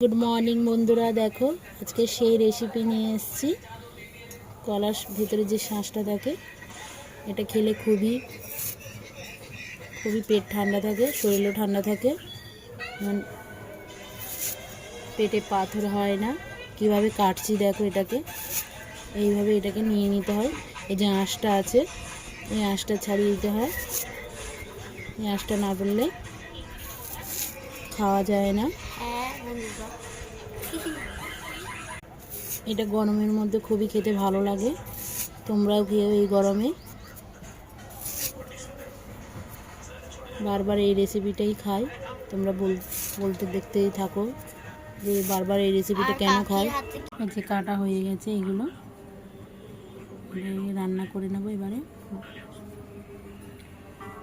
Good morning বন্ধুরা, দেখো আজকে সেই রেসিপি নিয়ে এসেছি। কলার ভিতরে যে শাঁসটা থাকে, এটা খেলে খুবই পেট ঠান্ডা থাকে, শরীরও ঠান্ডা থাকে, পেটে পাথর হয় না। কিভাবে কাটছি দেখো, এটাকে এইভাবে এটাকে নিয়ে নিতে হয়। এই যে আঁশটা আছে, এই আঁশটা ছাড়িয়ে দিতে হয়। এই আঁশটা না পড়লে খাওয়া যায় না। এটা গরমের মধ্যে খুবই খেতে ভালো লাগে, তোমরাও খেও এই গরমে। বারবার এই রেসিপিটাই খাই, তোমরা বলতে দেখতেই থাকো যে বারবার এই রেসিপিটা কেন খাই। যে কাটা হয়ে গেছে, এগুলো রান্না করে নেবো এবারে,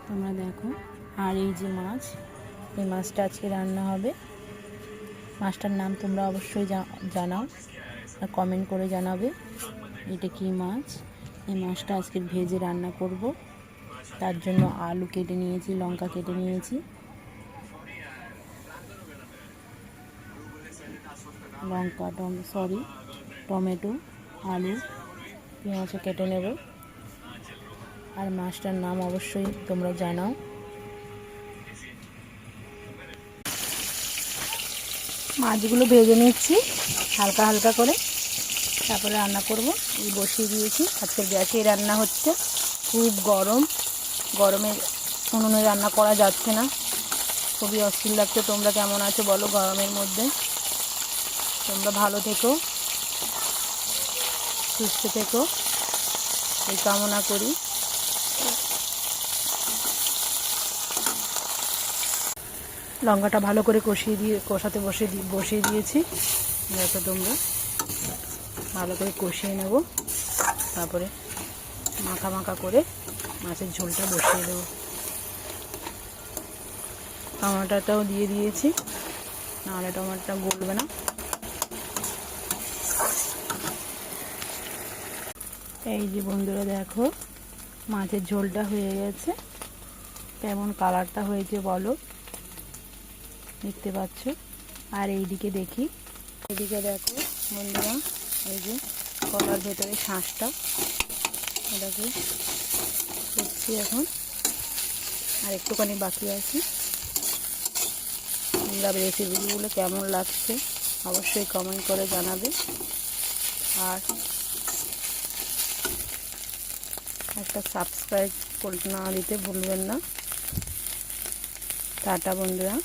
তোমরা দেখো। আর এই যে মাছ, এই মাছটা আজকে রান্না হবে। মাছটার নাম তোমরা অবশ্যই জানাও আর কমেন্ট করে জানাবে এটা কি মাছ। এই মাছটা আজকে ভেজে রান্না করব। তার জন্য আলু কেটে নিয়েছি, লঙ্কা কেটে নিয়েছি, টমেটো, আলু, পেঁয়াজও কেটে নেব। আর মাছটার নাম অবশ্যই তোমরা জানাও। মাছগুলো ভেজে নিচ্ছি হালকা হালকা করে, তারপরে রান্না করব। এই বসিয়ে দিয়েছি, আজকে গ্যাসে রান্না হচ্ছে। খুব গরমে উনুনে রান্না করা যাচ্ছে না, খুবই অস্থির লাগছে। তোমরা কেমন আছো বলো গরমের মধ্যে? তোমরা ভালো থেকো, সুস্থ থেকো, এই কামনা করি। লঙ্কাটা ভালো করে কষাতে বসিয়ে দিয়েছি। দেখো তোমরা, ভালো করে কষিয়ে নেব, তারপরে মাখা মাখা করে মাছের ঝোলটা বসিয়ে দেবো। টমেটোটাও দিয়ে দিয়েছি, নাহলে টমেটোটা গলবে না। এই যে বন্ধুরা দেখো, মাছের ঝোলটা হয়ে গেছে। কেমন কালারটা হয়েছে বলো, দেখতে পাচ্ছ? আর এইদিকে দেখি, এদিকে দেখো বন্ধুরা, এই যে কলার ভেতরে শাঁসটা, এটাকে করছি এখন। আর একটুখানি বাকি আছে। তোমরা রেসিপিগুলো কেমন লাগছে অবশ্যই কমেন্ট করে জানাবে। আর একটা সাবস্ক্রাইব করে না দিতে ভুলবেন না। টাটা বন্ধুরা।